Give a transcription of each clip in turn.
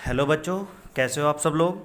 Hello बच्चों, कैसे हो आप सब लोग।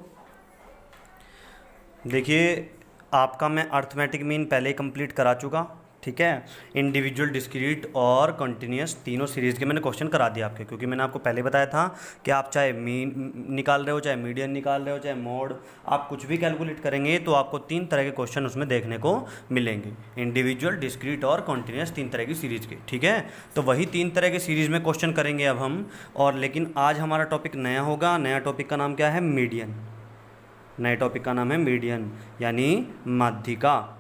देखिए, आपका मैं अर्थमेटिक मीन पहले ही कंप्लीट करा चुका। ठीक है, इंडिविजुअल, डिस्क्रीट और कंटिन्यूस तीनों सीरीज़ के मैंने क्वेश्चन करा दिए आपके, क्योंकि मैंने आपको पहले बताया था कि आप चाहे मीन निकाल रहे हो, चाहे मीडियन निकाल रहे हो, चाहे मोड, आप कुछ भी कैलकुलेट करेंगे तो आपको तीन तरह के क्वेश्चन उसमें देखने को मिलेंगे। इंडिविजुअल, डिस्क्रीट और कंटिन्यूस, तीन तरह की सीरीज़ के। ठीक है, तो वही तीन तरह के सीरीज़ में क्वेश्चन करेंगे अब हम। और लेकिन आज हमारा टॉपिक नया होगा। नया टॉपिक का नाम क्या है? मीडियन। नए टॉपिक का नाम है मीडियन, यानी माध्यिका।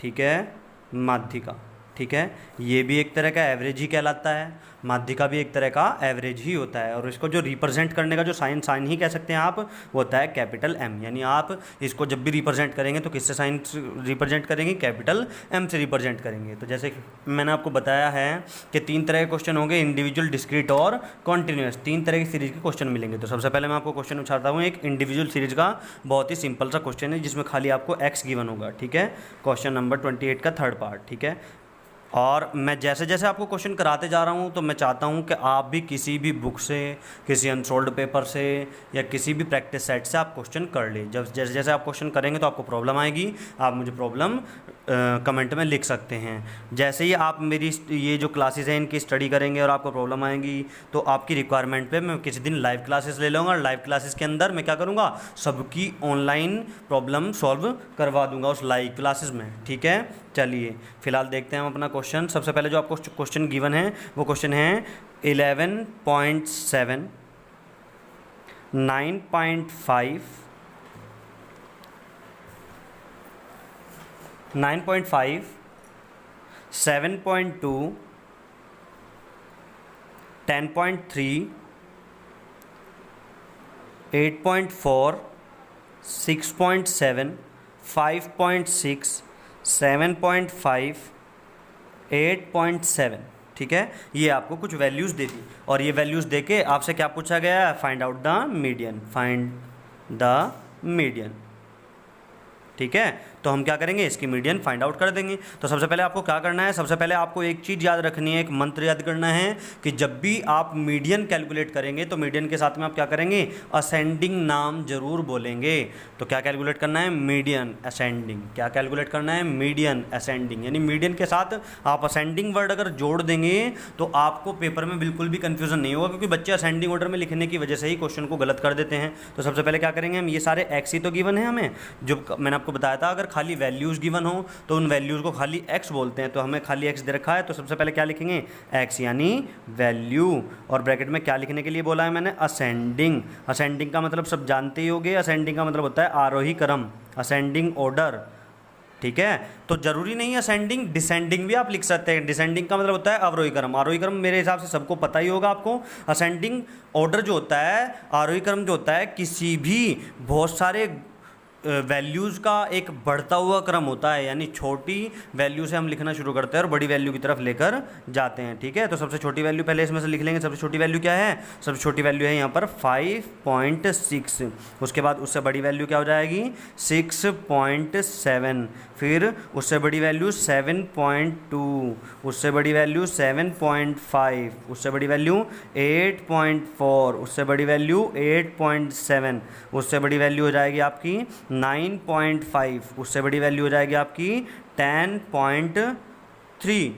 ठीक है, माध्यिका। ठीक है, ये भी एक तरह का एवरेज ही कहलाता है। माध्यिका भी एक तरह का एवरेज ही होता है। और इसको जो रिप्रेजेंट करने का जो साइन ही कह सकते हैं आप, वो होता है कैपिटल एम। यानी आप इसको जब भी रिप्रेजेंट करेंगे तो किससे साइन रिप्रेजेंट करेंगे? कैपिटल एम से रिप्रेजेंट करेंगे। तो जैसे मैंने आपको बताया है कि तीन तरह के क्वेश्चन होंगे, इंडिविजुअल, डिस्क्रीट और कॉन्टिन्यूस। तीन तरह की सीरीज़ के क्वेश्चन मिलेंगे। तो सबसे पहले मैं आपको क्वेश्चन उछालता हूँ। एक इंडिविजुअल सीरीज़ का बहुत ही सिंपल सा क्वेश्चन है, जिसमें खाली आपको एक्स गिवन होगा। ठीक है, क्वेश्चन नंबर 28 का थर्ड पार्ट। ठीक है, और मैं जैसे जैसे आपको क्वेश्चन कराते जा रहा हूँ तो मैं चाहता हूँ कि आप भी किसी भी बुक से, किसी अनसोल्ड पेपर से या किसी भी प्रैक्टिस सेट से आप क्वेश्चन कर लें। जब जैसे जैसे आप क्वेश्चन करेंगे तो आपको प्रॉब्लम आएगी, आप मुझे प्रॉब्लम कमेंट में लिख सकते हैं। जैसे ही आप मेरी ये जो क्लासेस हैं इनकी स्टडी करेंगे और आपको प्रॉब्लम आएगी तो आपकी रिक्वायरमेंट पे मैं किसी दिन लाइव क्लासेस ले लूँगा। लाइव क्लासेस के अंदर मैं क्या करूँगा? सबकी ऑनलाइन प्रॉब्लम सॉल्व करवा दूंगा उस लाइव क्लासेस में। ठीक है, चलिए फिलहाल देखते हैं हम अपना क्वेश्चन। सबसे पहले जो आपको क्वेश्चन गिवन है वो क्वेश्चन है 11.7, 9.5, 9.5, 7.2, 10.3, 8.4, 6.7, 5.6, 7.5, 8.7। ठीक है, ये आपको कुछ वैल्यूज़ दे दी और ये वैल्यूज़ देके आपसे क्या पूछा गया है? Find out the median. Find the median. ठीक है, तो हम क्या करेंगे? इसकी मीडियन फाइंड आउट कर देंगे। तो सबसे पहले आपको क्या करना है? सबसे पहले आपको एक चीज़ याद रखनी है, एक मंत्र याद करना है कि जब भी आप मीडियन कैलकुलेट करेंगे तो मीडियन के साथ में आप क्या करेंगे? असेंडिंग नाम जरूर बोलेंगे। तो क्या कैलकुलेट करना है? Median ascending. क्या कैलकुलेट करना है? Median ascending. यानी मीडियन के साथ आप असेंडिंग वर्ड अगर जोड़ देंगे तो आपको पेपर में बिल्कुल भी कन्फ्यूजन नहीं होगा, क्योंकि बच्चे असेंडिंग ऑर्डर में लिखने की वजह से ही क्वेश्चन को गलत कर देते हैं। तो सबसे पहले क्या करेंगे हम? ये सारे एक्स ही तो गिवन है हमें, जो मैंने आपको बताया था। अगर खाली वैल्यूज़ गिवन हो तो उन वैल्यूज़ को खाली एक्स बोलते हैं। तो हमें खाली एक्स दे रखा है, तो सबसे पहले क्या लिखेंगे? एक्स, यानी वैल्यू। और ब्रैकेट में क्या लिखने के लिए बोला है मैंने? असेंडिंग। असेंडिंग का मतलब सब जानते ही होंगे। असेंडिंग का मतलब होता है आरोही क्रम, असेंडिंग ऑर्डर। ठीक है, तो जरूरी नहीं है असेंडिंग, डिसेंडिंग भी आप लिख सकते हैं। डिसेंडिंग का मतलब होता है अवरोही क्रम। आरोही क्रम मेरे हिसाब से सबको पता ही होगा आपको। असेंडिंग ऑर्डर जो होता है, आरोही क्रम जो होता है, किसी भी बहुत सारे वैल्यूज़ का एक बढ़ता हुआ क्रम होता है। यानी छोटी वैल्यू से हम लिखना शुरू करते हैं और बड़ी वैल्यू की तरफ लेकर जाते हैं। ठीक है, तो सबसे छोटी वैल्यू पहले इसमें से लिख लेंगे। सबसे छोटी वैल्यू क्या है? सबसे छोटी वैल्यू है यहाँ पर 5.6। उसके बाद उससे बड़ी वैल्यू क्या हो जाएगी? 6.7। फिर उससे बड़ी वैल्यू 7.2, उससे बड़ी वैल्यू 7.5, उससे बड़ी वैल्यू 8.4, उससे बड़ी वैल्यू 8.7, उससे बड़ी वैल्यू हो जाएगी आपकी 9.5, उससे बड़ी वैल्यू हो जाएगी आपकी 10.3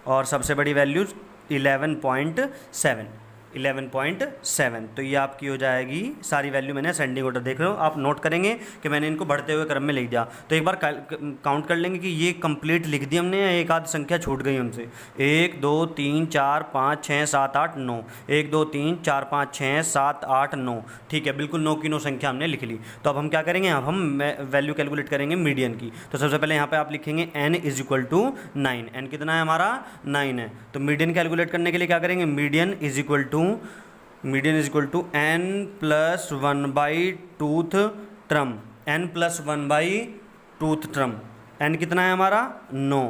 और सबसे बड़ी वैल्यू 11.7। 11.7। तो ये आपकी हो जाएगी सारी वैल्यू। मैंने असेंडिंग ऑर्डर देख रहे हो आप, नोट करेंगे कि मैंने इनको बढ़ते हुए क्रम में लिख दिया। तो एक बार काउंट कर लेंगे कि ये कंप्लीट लिख दी हमने या एक आध संख्या छूट गई हमसे। 1 2 3 4 5 6 7 8 9। 1 2 3 4 5 6 7 8 9। ठीक है, बिल्कुल 9 की 9 संख्या हमने लिख ली। तो अब हम क्या करेंगे? अब हम वैल्यू कैलकुलेट करेंगे मीडियन की। तो सबसे पहले यहाँ पे आप लिखेंगे n is equal to 9। n कितना है हमारा? 9 है। तो मीडियन कैलकुलेट करने के लिए क्या करेंगे? Median is equal to n plus 1 by twoth term. n plus 1 by twoth term. n कितना है हमारा? 9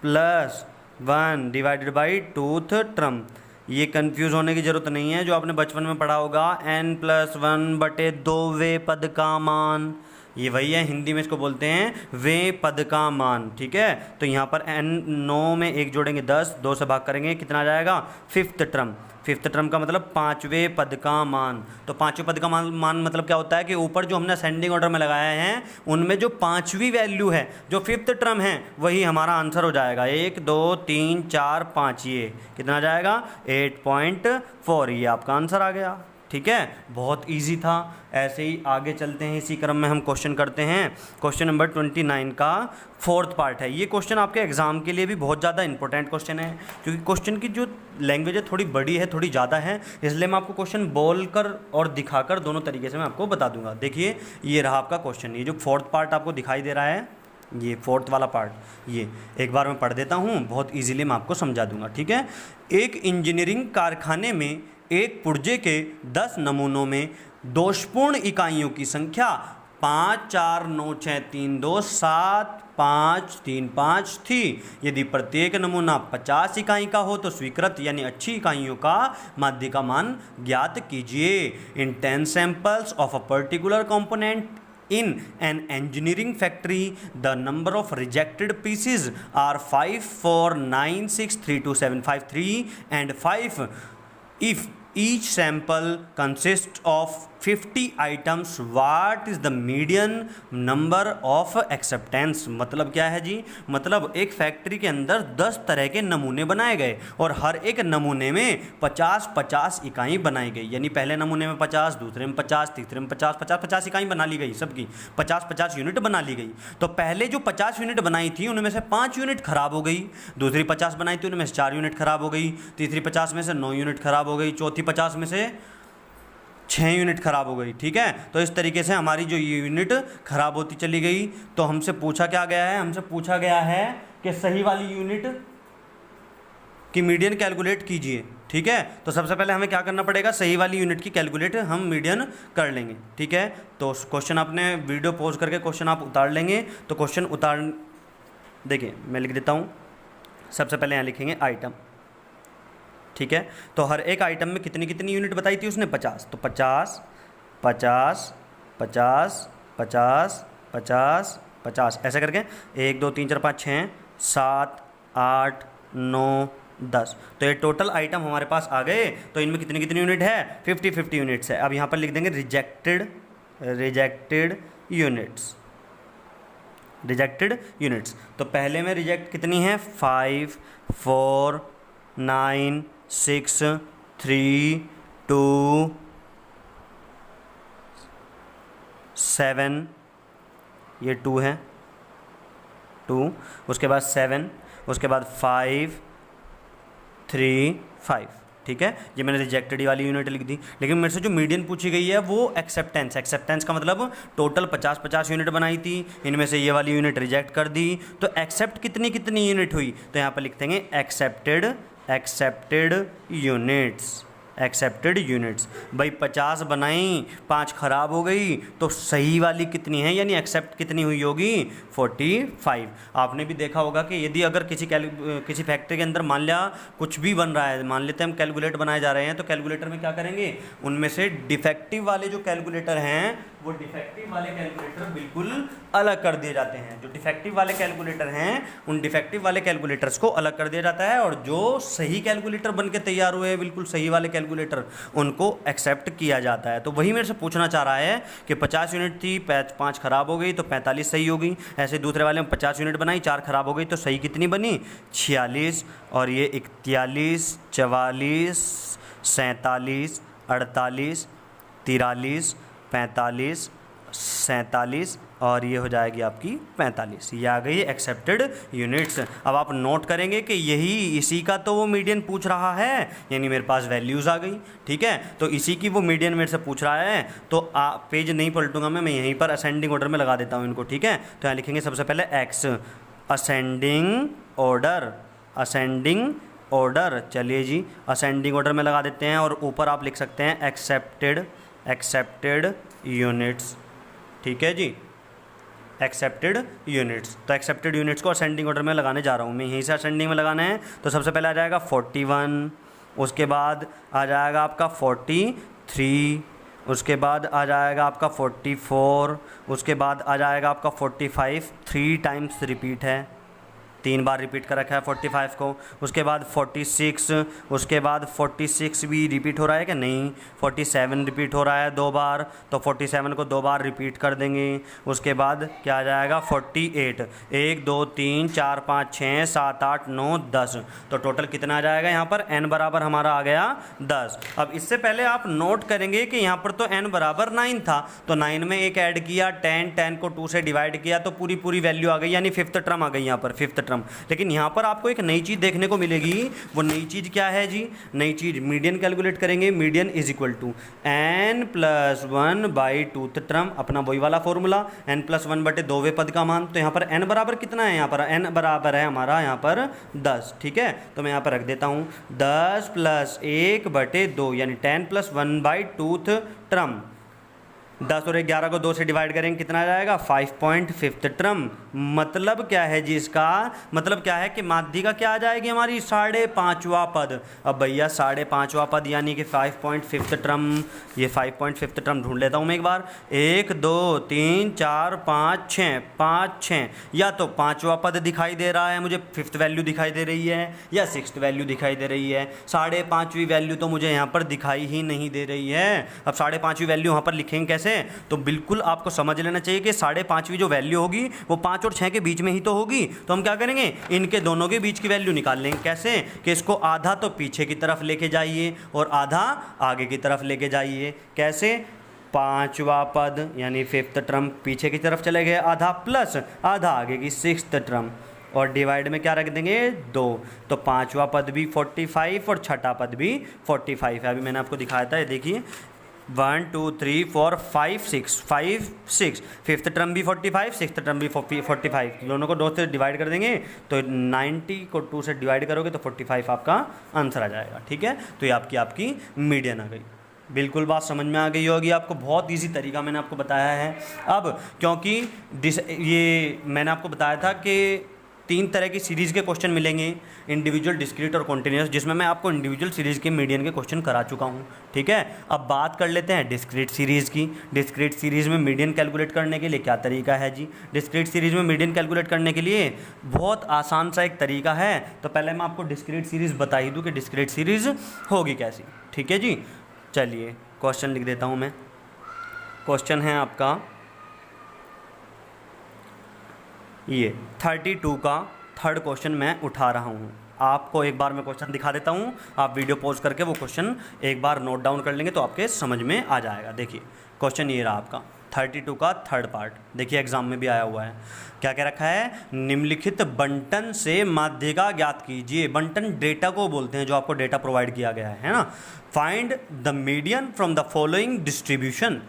plus 1 divided by twoth term. ये कंफ्यूज होने की ज़रूरत नहीं है, जो आपने बचपन में पढ़ा होगा n प्लस 1 बटे 2वें पद का मान। ये वही है, हिंदी में इसको बोलते हैं वे पद का मान। ठीक है, तो यहाँ पर n 9 में 1 जोड़ेंगे 10, 2 से भाग करेंगे कितना आ जाएगा? Fifth term. फिफ्थ टर्म का मतलब पाँचवें पद का मान। तो पाँचवें पद का मान मतलब क्या होता है कि ऊपर जो हमने असेंडिंग ऑर्डर में लगाए हैं उनमें जो पाँचवीं वैल्यू है, जो फिफ्थ टर्म है, वही हमारा आंसर हो जाएगा। 1 2 3 4 5, ये कितना आ जाएगा 8.4, ये आपका आंसर आ गया। ठीक है, बहुत इजी था। ऐसे ही आगे चलते हैं, इसी क्रम में हम क्वेश्चन करते हैं। क्वेश्चन नंबर 29 का फोर्थ पार्ट है। ये क्वेश्चन आपके एग्जाम के लिए भी बहुत ज़्यादा इंपॉर्टेंट क्वेश्चन है, क्योंकि क्वेश्चन की जो लैंग्वेज है थोड़ी बड़ी है, थोड़ी ज़्यादा है, इसलिए मैं आपको क्वेश्चन बोल कर और दिखाकर दोनों तरीके से मैं आपको बता दूंगा। देखिए, ये रहा आपका क्वेश्चन। ये जो फोर्थ पार्ट आपको दिखाई दे रहा है, ये फोर्थ वाला पार्ट, ये एक बार मैं पढ़ देता हूँ, बहुत इजीली मैं आपको समझा दूंगा। ठीक है, एक इंजीनियरिंग कारखाने में एक पुर्जे के 10 नमूनों में दोषपूर्ण इकाइयों की संख्या 5 4 9 6 3 2 7 5 3 5 थी। यदि प्रत्येक नमूना 50 इकाई का हो तो स्वीकृत यानी अच्छी इकाइयों का माध्य का मान ज्ञात कीजिए। इन 10 samples of a particular component in an engineering factory, the number of rejected pieces are 5 4 9 6 3 2 7 5 3 and 5 if each sample consists of 50 items. What is the median number of acceptance? मतलब क्या है जी, मतलब एक फैक्ट्री के अंदर 10 तरह के नमूने बनाए गए और हर एक नमूने में 50-50 इकाई बनाई गई। यानी पहले नमूने में 50, दूसरे में 50, तीसरे में 50, 50-50 इकाई बना ली गई, सबकी 50-50 यूनिट बना ली गई। तो पहले जो 50 यूनिट बनाई थी उनमें से 5 यूनिट खराब हो गई, दूसरी 50 बनाई थी उनमें से 4 यूनिट खराब हो गई, तीसरी 50 में से 9 यूनिट खराब हो गई, चौथी 50 में से 6 यूनिट खराब हो गई। ठीक है, तो इस तरीके से हमारी जो यूनिट खराब होती चली गई। तो हमसे पूछा क्या गया है, हमसे पूछा गया है कि सही वाली यूनिट की मीडियन कैलकुलेट कीजिए। ठीक है, तो सबसे पहले हमें क्या करना पड़ेगा, सही वाली यूनिट की कैलकुलेट हम मीडियन कर लेंगे। ठीक है, तो क्वेश्चन आपने वीडियो पॉज करके क्वेश्चन आप उतार लेंगे। तो क्वेश्चन उतार, देखिए मैं लिख देता हूँ। सबसे पहले यहाँ लिखेंगे आइटम। ठीक है, तो हर एक आइटम में कितनी कितनी यूनिट बताई थी उसने, 50। तो 50 50 50 50 50 50 ऐसे करके 1 2 3 4 5 6 7 8 9 10। तो ये टोटल आइटम हमारे पास आ गए। तो इनमें कितनी कितनी यूनिट है, 50 यूनिट्स है। अब यहाँ पर लिख देंगे रिजेक्टेड यूनिट्स। तो पहले में रिजेक्ट कितनी है, 5 4 9 6 3 2 7, ये 2 है, 2, उसके बाद 7, उसके बाद 5 3 5। ठीक है, ये मैंने रिजेक्टेड वाली यूनिट लिख दी। लेकिन मेरे से जो मीडियन पूछी गई है वो एक्सेप्टेंस का मतलब टोटल 50 यूनिट बनाई थी, इनमें से ये वाली यूनिट रिजेक्ट कर दी। तो एक्सेप्ट कितनी कितनी यूनिट हुई, तो यहाँ पर लिख देंगे एक्सेप्टेड यूनिट्स। भाई 50 बनाई, 5 खराब हो गई, तो सही वाली कितनी है, यानी एक्सेप्ट कितनी हुई होगी, 45। आपने भी देखा होगा कि यदि अगर किसी फैक्ट्री के अंदर मान लिया कुछ भी बन रहा है, मान लेते हैं हम कैलकुलेटर बनाए जा रहे हैं, तो कैलकुलेटर में क्या करेंगे, उनमें से डिफेक्टिव वाले जो कैलकुलेटर हैं वो डिफेक्टिव वाले कैलकुलेटर बिल्कुल अलग कर दिए जाते हैं। जो डिफेक्टिव वाले कैलकुलेटर हैं उन डिफेक्टिव वाले कैलकुलेटर्स को अलग कर दिया जाता है, और जो सही कैलकुलेटर बन के तैयार हुए हैं, बिल्कुल सही वाले कैलकुलेटर, उनको एक्सेप्ट किया जाता है। तो वही मेरे से पूछना चाह रहा है कि 50 यूनिट थी, 5 खराब हो गई, तो 45 सही होगी। ऐसे दूसरे वाले में 50 यूनिट बनाई, 4 खराब हो गई, तो सही कितनी बनी, 46। और ये 41 44 47 48 43 45 47, और ये हो जाएगी आपकी 45। ये आ गई एक्सेप्टेड यूनिट्स। अब आप नोट करेंगे कि इसी का तो वो मीडियन पूछ रहा है, यानी मेरे पास वैल्यूज़ आ गई। ठीक है, तो इसी की वो मीडियन मेरे से पूछ रहा है। तो पेज नहीं पलटूंगा मैं यहीं पर असेंडिंग ऑर्डर में लगा देता हूँ इनको। ठीक है, तो यहाँ लिखेंगे सबसे पहले एक्स, असेंडिंग ऑर्डर। चलिए जी, असेंडिंग ऑर्डर में लगा देते हैं, और ऊपर आप लिख सकते हैं एक्सेप्टेड यूनिट्स। ठीक है जी, एक्सेप्टेड यूनिट्स। तो एक्सेप्टेड यूनिट्स को असेंडिंग ऑर्डर में लगाने जा रहा हूँ मैं, यहीं से असेंडिंग में लगाना है। तो सबसे पहले आ जाएगा 41, उसके बाद आ जाएगा आपका 43, उसके बाद आ जाएगा आपका 44, उसके बाद आ जाएगा आपका 45, 3 टाइम्स रिपीट है, 3 बार रिपीट कर रखा है 45 को। उसके बाद 46, उसके बाद 46 भी रिपीट हो रहा है क्या? नहीं। 47 रिपीट हो रहा है 2 बार, तो 47 को 2 बार रिपीट कर देंगे। उसके बाद क्या आ जाएगा 48, 1 2 3 4 5 6 7 8 9 10, तो टोटल कितना आ जाएगा यहाँ पर? n बराबर हमारा आ गया 10। अब इससे पहले आप नोट करेंगे कि यहाँ पर तो n बराबर 9 था, तो 9 में एक ऐड किया 10, 10 को 2 से डिवाइड किया तो पूरी पूरी वैल्यू आ गई, यानी फिफ्थ टर्म आ गई यहाँ पर, फिफ्थ टर्म। लेकिन यहाँ पर आपको एक नई चीज़ देखने को मिलेगी। वो नई चीज़ क्या है जी? नई चीज़ मीडियन कैलकुलेट करेंगे। Median is equal to n+1/2th term, अपना वही वाला फॉर्मूला, n+1/2वें पद का मान। तो यहाँ पर n बराबर कितना है? यहाँ पर n बराबर है हमारा यहाँ पर 10। ठीक है, तो मैं यहाँ पर रख देता हूँ 10 + 1/2, यानी 10+1/2th टर्म। 10 और 11 को 2 से डिवाइड करेंगे, कितना आ जाएगा? 5.5th term. मतलब क्या है जी इसका? मतलब क्या है कि माध्यिका क्या आ जाएगी हमारी? 5.5वां पद। अब भैया 5.5वां पद यानी कि 5.5th टर्म। ये 5.5th टर्म ढूंढ लेता हूँ मैं एक बार। 1 2 3 4 5 6, 5 6, या तो 5वां पद दिखाई दे रहा है मुझे, 5th वैल्यू दिखाई दे रही है, या 6th वैल्यू दिखाई दे रही है। 5.5वीं वैल्यू तो मुझे यहाँ पर दिखाई ही नहीं दे रही है। अब 5.5वीं वैल्यू यहाँ पर लिखेंगे कैसे? तो बिल्कुल आपको समझ लेना चाहिए कि 5.5वीं जो वैल्यू होगी वो 5 और 6 के बीच में ही तो होगी। तो हम क्या करेंगे? इनके दोनों के बीच की वैल्यू निकाल लेंगे। कैसे? कि इसको आधा तो पीछे की तरफ लेके जाइए और आधा आगे की तरफ लेके जाइए। कैसे? 5वां पद यानी 5th टर्म पीछे की तरफ चले गए आधा, प्लस आधा आगे की 6th टर्म, और डिवाइड में क्या रख देंगे? 2। तो 5वां पद भी 45 और 6ठा पद भी 45 है। अभी मैंने आपको दिखाया था, ये देखिए 1 2 3 4 5 6, 5 6, 5th टर्म भी 45, 6th टर्म भी 45, दोनों को 2 से डिवाइड कर देंगे तो 90 को 2 से डिवाइड करोगे तो 45 आपका आंसर आ जाएगा। ठीक है, तो ये आपकी मीडियन आ गई। बिल्कुल बात समझ में आ गई होगी आपको। बहुत इजी तरीका मैंने आपको बताया है। अब क्योंकि ये मैंने आपको बताया था कि 3 तरह की सीरीज़ के क्वेश्चन मिलेंगे, इंडिविजुअल, डिस्क्रीट और कॉन्टिन्यूस, जिसमें मैं आपको इंडिविजुअल सीरीज़ के मीडियन के क्वेश्चन करा चुका हूँ। ठीक है, अब बात कर लेते हैं डिस्क्रीट सीरीज़ की। डिस्क्रीट सीरीज़ में मीडियन कैलकुलेट करने के लिए क्या तरीका है जी? डिस्क्रीट सीरीज़ में मीडियन कैलकुलेट करने के लिए बहुत आसान सा एक तरीका है। तो पहले मैं आपको डिस्क्रीट सीरीज़ बता ही दूँ कि डिस्क्रीट सीरीज़ होगी कैसी। ठीक है जी, चलिए क्वेश्चन लिख देता हूँ मैं। क्वेश्चन है आपका ये 32 का थर्ड क्वेश्चन मैं उठा रहा हूँ। आपको एक बार मैं क्वेश्चन दिखा देता हूँ, आप वीडियो पॉज करके वो क्वेश्चन एक बार नोट डाउन कर लेंगे तो आपके समझ में आ जाएगा। देखिए क्वेश्चन ये रहा आपका 32 का थर्ड पार्ट। देखिए एग्जाम में भी आया हुआ है। क्या क्या रखा है? निम्नलिखित बंटन से माध्यिका ज्ञात कीजिए। बंटन डेटा को बोलते हैं, जो आपको डेटा प्रोवाइड किया गया है ना। Find the median from the following distribution,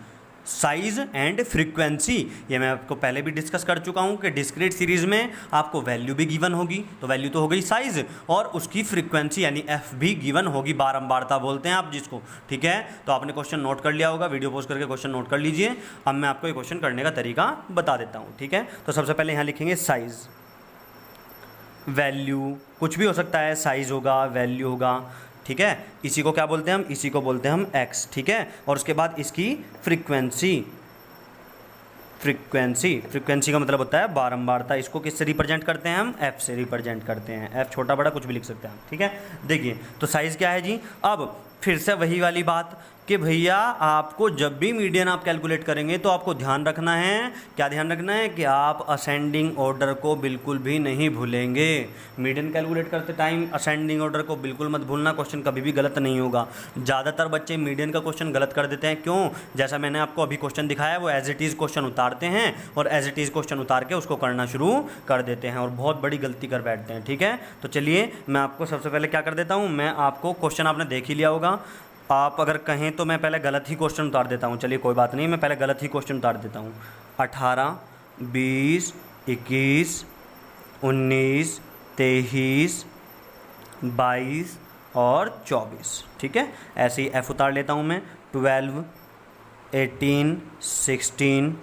size and frequency. ये मैं आपको पहले भी डिस्कस कर चुका हूँ कि डिस्क्रीट सीरीज़ में आपको वैल्यू भी गिवन होगी, तो वैल्यू तो हो गई साइज़, और उसकी फ्रीक्वेंसी यानी एफ भी गिवन होगी, बारंबारता बोलते हैं आप जिसको। ठीक है, तो आपने क्वेश्चन नोट कर लिया होगा, वीडियो पोस्ट करके क्वेश्चन नोट कर लीजिए। अब मैं आपको ये क्वेश्चन करने का तरीका बता देता हूँ। ठीक है, तो सबसे पहले यहाँ लिखेंगे साइज़, वैल्यू, कुछ भी हो सकता है, साइज़ होगा, वैल्यू होगा। ठीक है, इसी को क्या बोलते हैं हम? इसी को बोलते हैं हम x। ठीक है, और उसके बाद इसकी फ्रीक्वेंसी। फ्रीक्वेंसी का मतलब होता है बारंबारता। इसको किससे रिप्रेजेंट करते हैं हम? f से रिप्रेजेंट करते हैं। f छोटा बड़ा कुछ भी लिख सकते हैं हम। ठीक है, देखिए तो साइज़ क्या है जी? अब फिर से वही वाली बात कि भैया आपको जब भी मीडियन आप कैलकुलेट करेंगे तो आपको ध्यान रखना है, क्या ध्यान रखना है? कि आप असेंडिंग ऑर्डर को बिल्कुल भी नहीं भूलेंगे। मीडियन कैलकुलेट करते टाइम असेंडिंग ऑर्डर को बिल्कुल मत भूलना, क्वेश्चन कभी भी गलत नहीं होगा। ज़्यादातर बच्चे मीडियन का क्वेश्चन गलत कर देते हैं। क्यों? जैसा मैंने आपको अभी क्वेश्चन दिखाया, वो एज इट इज़ क्वेश्चन उतारते हैं और एज इट इज़ क्वेश्चन उतार के उसको करना शुरू कर देते हैं और बहुत बड़ी गलती कर बैठते हैं। ठीक है, तो चलिए मैं आपको सबसे पहले क्या कर देता हूँ, मैं आपको क्वेश्चन आपने देख ही लिया होगा। आप अगर कहें तो मैं पहले गलत ही क्वेश्चन उतार देता हूँ। चलिए कोई बात नहीं, मैं पहले गलत ही क्वेश्चन उतार देता हूँ। 18, 20, 21, 19, 23, 22 और 24। ठीक है, ऐसे ही एफ उतार लेता हूँ मैं। 12, 18, 16,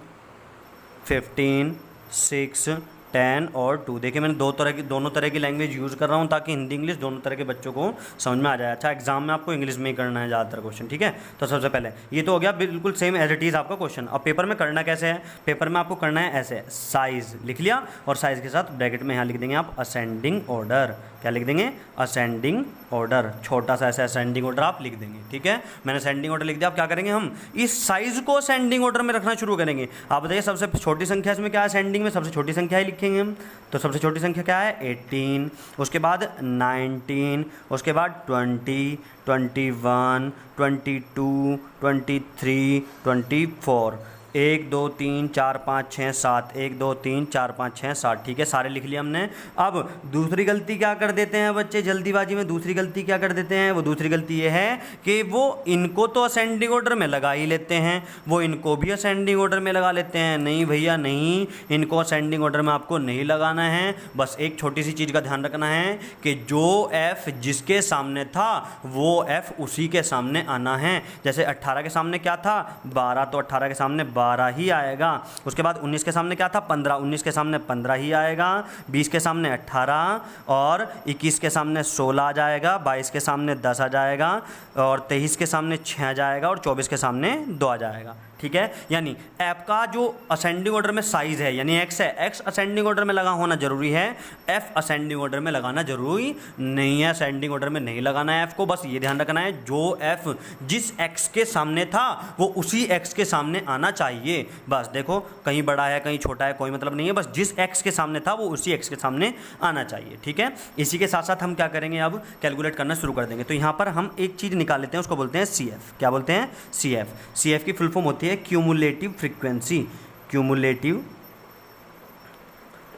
15, 6, 10 और 2। देखिए मैंने दोनों तरह की लैंग्वेज यूज़ कर रहा हूँ ताकि हिंदी इंग्लिश दोनों तरह के बच्चों को समझ में आ जाए। अच्छा, एग्जाम में आपको इंग्लिश में ही करना है ज़्यादातर क्वेश्चन, ठीक है। तो सबसे पहले ये तो हो गया बिल्कुल सेम एज इट इज़ आपका क्वेश्चन। अब पेपर में करना कैसे है, पेपर में आपको करना है ऐसे, साइज़ लिख लिया और साइज़ के साथ ब्रैकेट में यहाँ लिख देंगे आप असेंडिंग ऑर्डर। क्या लिख देंगे, असेंडिंग ऑर्डर, छोटा सा ऐसा असेंडिंग ऑर्डर आप लिख देंगे, ठीक है। मैंने असेंडिंग ऑर्डर लिख दिया। अब क्या करेंगे, हम इस साइज़ को असेंडिंग ऑर्डर में रखना शुरू करेंगे। आप बताइए सबसे छोटी संख्या इसमें क्या है, असेंडिंग में सबसे छोटी संख्या ही लिखेंगे हम। तो सबसे छोटी संख्या क्या है, 18, उसके बाद 19, उसके बाद 20, 21, 22, 23, 24, 1 2 3 4 5 6 7, 1 2 3 4 5 6 7, ठीक है, सारे लिख लिए हमने। अब दूसरी गलती क्या कर देते हैं बच्चे, जल्दीबाजी में दूसरी गलती क्या कर देते हैं, वो दूसरी गलती ये है कि वो इनको तो असेंडिंग ऑर्डर में लगा ही लेते हैं, वो इनको भी असेंडिंग ऑर्डर में लगा लेते हैं। नहीं भैया नहीं, इनको असेंडिंग ऑर्डर में आपको नहीं लगाना है। बस एक छोटी सी चीज़ का ध्यान रखना है कि जो F जिसके सामने था वो F उसी के सामने आना है। जैसे 18 के सामने क्या था, 12, तो 18 के सामने 12 ही आएगा। उसके बाद 19 के सामने क्या था, 15, 19 के सामने 15 ही आएगा। 20 के सामने 18 और 21 के सामने 16 आ जाएगा। 22 के सामने 10 आ जाएगा और 23 के सामने 6 आ जाएगा और 24 के सामने 2 आ जाएगा, ठीक है। यानी ऐप का जो असेंडिंग ऑर्डर में साइज है यानी एक्स है, एक्स असेंडिंग ऑर्डर में लगा होना जरूरी है, एफ असेंडिंग ऑर्डर में लगाना जरूरी नहीं है। असेंडिंग ऑर्डर में नहीं लगाना है एफ को, बस ये ध्यान रखना है जो एफ जिस एक्स के सामने था वो उसी एक्स के सामने आना चाहिए। बस देखो कहीं बड़ा है कहीं छोटा है कोई मतलब नहीं है, बस जिस एक्स के सामने था वो उसी एक्स के सामने आना चाहिए, ठीक है। इसी के साथ साथ हम क्या करेंगे, अब कैलकुलेट करना शुरू कर देंगे। तो यहाँ पर हम एक चीज़ निकाल लेते हैं, उसको बोलते हैं सी एफ। क्या बोलते हैं, सी एफ। सी एफ की फुल फॉर्म होती है cumulative frequency. Cumulative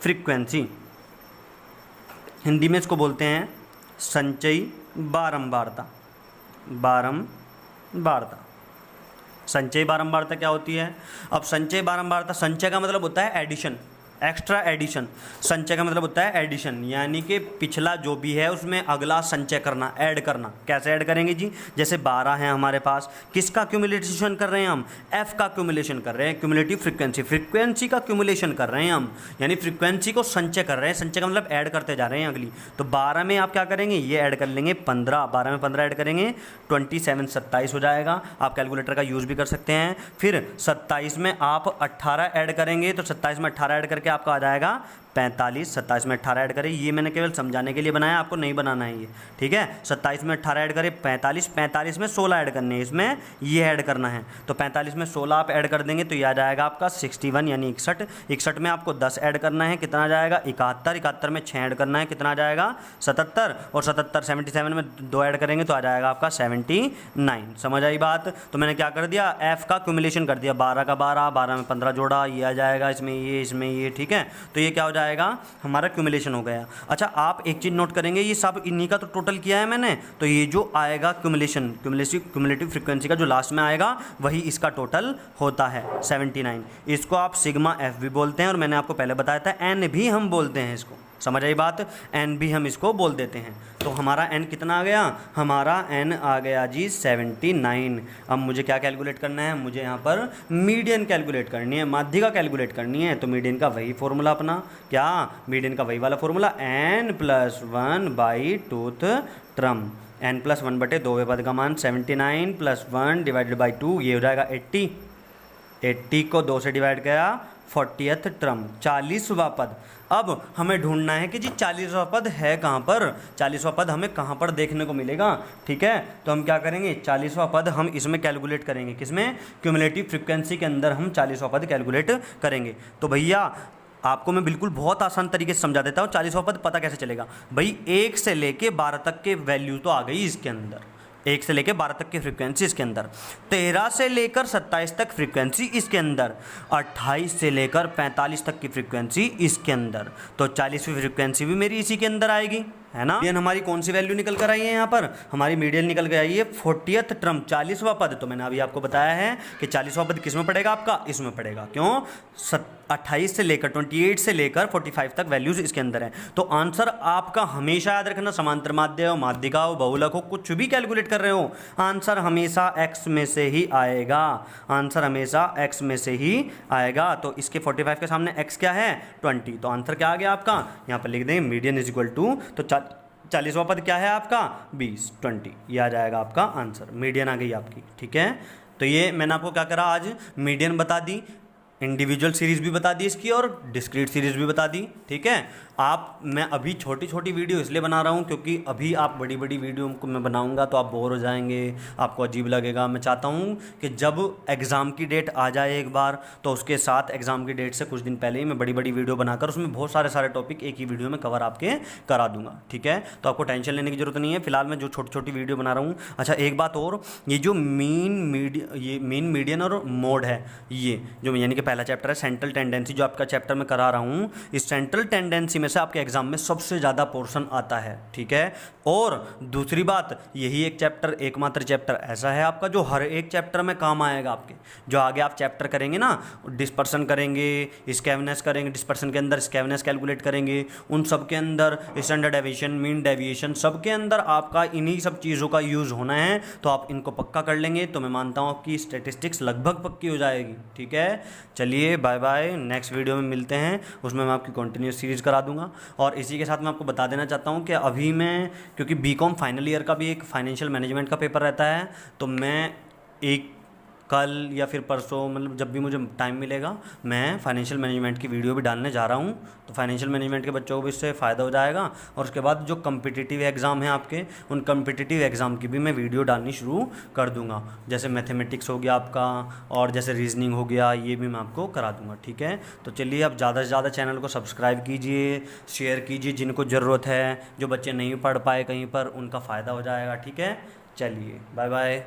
frequency Hindi में इसको बोलते हैं संचयी बारंबारता। बारंबारता, संचयी बारंबारता क्या होती है। अब संचयी बारंबारता, संचय का मतलब होता है एडिशन, एक्स्ट्रा एडिशन। संचय का मतलब होता है एडिशन, यानी कि पिछला जो भी है उसमें अगला संचय करना, ऐड करना। कैसे ऐड करेंगे जी, जैसे 12 है हमारे पास, किसका क्यूमुलेशन कर रहे हैं हम, एफ का क्यूमुलेशन कर रहे हैं। क्यूमुलेटिव फ्रीक्वेंसी, फ्रीक्वेंसी का क्यूमुलेशन कर रहे हैं हम, यानी फ्रीक्वेंसी को संचय कर रहे हैं। संचय का मतलब ऐड करते जा रहे हैं अगली। तो 12 में आप क्या करेंगे, ये ऐड कर लेंगे 15, 12 में 15 ऐड करेंगे 27, 27 हो जाएगा। आप कैलकुलेटर का यूज़ भी कर सकते हैं। फिर 27 में आप 18 ऐड करेंगे, तो 27 में 18 ऐड करके आपका आ जाएगा 45। 27 में 18 ऐड करें, ये मैंने केवल समझाने के लिए बनाया, आपको नहीं बनाना है ये, ठीक है। 27 में 18 ऐड करें 45, 45 में 16 ऐड करने हैं, इसमें ये ऐड करना है। तो 45 में 16 आप ऐड कर देंगे तो ये आ जाएगा आपका 61 यानी 61। 61 में आपको 10 ऐड करना है, कितना आ जाएगा 71। 71 में 6 ऐड करना है, कितना आ जाएगा 77। और 77 में 2 ऐड करेंगे तो आ जाएगा आपका 79। समझ आई बात। तो मैंने क्या कर दिया, एफ का क्यूमुलेशन कर दिया, 12 का 12, 12 में 15 जोड़ा, ये आ जाएगा इसमें ये, ठीक है। तो ये क्या हो जाएगा, हमारा क्यूमुलेशन हो गया। अच्छा आप एक चीज नोट करेंगे, ये सब इन्हीं का तो टोटल किया है मैंने, तो ये जो आएगा क्यूमुलेटिव फ्रीक्वेंसी का जो लास्ट में आएगा वही इसका टोटल होता है 79। इसको आप सिग्मा एफ भी बोलते हैं और मैंने आपको पहले बताया था एन भी हम बोलते हैं इसको। समझ आई बात, एन भी हम इसको बोल देते हैं। तो हमारा एन कितना आ गया, हमारा एन आ गया जी 79। अब मुझे क्या कैलकुलेट करना है, मुझे यहाँ पर मीडियन कैलकुलेट करनी है, माध्यिका कैलकुलेट करनी है। तो मीडियन का वही फॉर्मूला अपना, क्या मीडियन का वही वाला फॉर्मूला, n+1/2 ट्रम। n+1/2 पद का मान 79 + 1 / 2, ये हो जाएगा 80। 80 को 2 से डिवाइड किया 40th टर्म, 40वां पद। अब हमें ढूंढना है कि जी 40वां पद है कहाँ पर, 40वां पद हमें कहाँ पर देखने को मिलेगा, ठीक है। तो हम क्या करेंगे, 40वां पद हम इसमें कैलकुलेट करेंगे, किसमें, क्यूमुलेटिव फ्रीक्वेंसी के अंदर हम 40वां पद कैलकुलेट करेंगे। तो भैया आपको मैं बिल्कुल बहुत आसान तरीके से समझा देता हूँ। 40वां पद पता कैसे चलेगा भाई, 1 से लेके 12 तक के वैल्यू तो आ गई इसके अंदर, 1 से लेकर 12 तक की फ्रीक्वेंसी इसके अंदर, 13 से लेकर 27 तक फ्रीक्वेंसी इसके अंदर, 28 से लेकर 45 तक की फ्रीक्वेंसी इसके अंदर। तो 40वीं फ्रीक्वेंसी भी मेरी इसी के अंदर आएगी। है ना। मीडियन हमारी कौन सी वैल्यू निकल कर आई है यहाँ पर, हमारी मीडियन निकल कर आई है 40th टर्म, 40वां पद। तो मैंने अभी आपको बताया है कि 40वां पद किस में पड़ेगा आपका, इसमें पड़ेगा। क्यों, 28 से लेकर 28 से लेकर 45 तक वैल्यूज इसके अंदर है। तो आंसर आपका हमेशा याद रखना, समांतर माध्य हो, माध्यिका हो, बहुलक हो, कुछ भी कैलकुलेट कर रहे हो, आंसर हमेशा x में से ही आएगा। आंसर हमेशा x में से ही आएगा। तो इसके 45 के सामने x क्या है, 20। तो आंसर क्या आ गया आपका, यहाँ पर लिख देंगे मीडियन इज इक्वल टू, तो 40वां पद क्या है आपका 20, 20, ये आ जाएगा आपका आंसर। मीडियन आ गई आपकी, ठीक है। तो ये मैंने आपको क्या करा, आज मीडियन बता दी, इंडिविजुअल सीरीज़ भी बता दी इसकी, और डिस्क्रीट सीरीज़ भी बता दी, ठीक है। मैं अभी छोटी छोटी वीडियो इसलिए बना रहा हूँ क्योंकि अभी आप बड़ी बड़ी वीडियो को मैं बनाऊँगा तो आप बोर हो जाएंगे, आपको अजीब लगेगा। मैं चाहता हूँ कि जब एग्ज़ाम की डेट आ जाए एक बार, तो उसके साथ एग्ज़ाम की डेट से कुछ दिन पहले ही मैं बड़ी बड़ी वीडियो बनाकर उसमें बहुत सारे टॉपिक एक ही वीडियो में कवर आपके करा दूँगा, ठीक है। तो आपको टेंशन लेने की ज़रूरत नहीं है, फिलहाल मैं जो छोटी छोटी वीडियो बना रहा हूँ। अच्छा, एक बात और, ये जो मीन मीडियन और मोड है, ये जो यानी कि पहला चैप्टर है सेंट्रल टेंडेंसी, जो आपका चैप्टर में करा रहा हूँ, इस सेंट्रल टेंडेंसी में से आपके एग्जाम में सबसे ज़्यादा पोर्शन आता है, ठीक है। और दूसरी बात, यही एक चैप्टर, एकमात्र चैप्टर ऐसा है आपका जो हर एक चैप्टर में काम आएगा आपके। जो आगे आप चैप्टर करेंगे ना, डिस्पर्सन करेंगे, स्कैवनेस करेंगे, डिस्पर्सन के अंदर स्कैवनेस कैलकुलेट करेंगे, उन सब के अंदर स्टैंडर्ड डेविएशन, मीन डेविएशन, सब के अंदर आपका इन्हीं सब चीज़ों का यूज़ होना है। तो आप इनको पक्का कर लेंगे तो मैं मानता हूँ आपकी स्टैटिस्टिक्स लगभग पक्की हो जाएगी, ठीक है। चलिए बाय बाय, नेक्स्ट वीडियो में मिलते हैं, उसमें मैं आपकी कंटिन्यूस सीरीज़ करा दूंगा। और इसी के साथ मैं आपको बता देना चाहता हूँ कि अभी मैं, क्योंकि बीकॉम फाइनल ईयर का भी एक फाइनेंशियल मैनेजमेंट का पेपर रहता है, तो मैं एक कल या फिर परसों, मतलब जब भी मुझे टाइम मिलेगा, मैं फाइनेंशियल मैनेजमेंट की वीडियो भी डालने जा रहा हूँ। तो फाइनेंशियल मैनेजमेंट के बच्चों को भी इससे फ़ायदा हो जाएगा। और उसके बाद जो कम्पिटिटिव एग्ज़ाम हैं आपके, उन कम्पिटिटिव एग्ज़ाम की भी मैं वीडियो डालनी शुरू कर दूँगा। जैसे मैथमेटिक्स हो गया आपका, और जैसे रीजनिंग हो गया, ये भी मैं आपको करा दूँगा, ठीक है। तो चलिए, अब ज़्यादा से ज़्यादा चैनल को सब्सक्राइब कीजिए, शेयर कीजिए, जिनको ज़रूरत है, जो बच्चे नहीं पढ़ पाए कहीं पर, उनका फ़ायदा हो जाएगा, ठीक है। चलिए बाय बाय।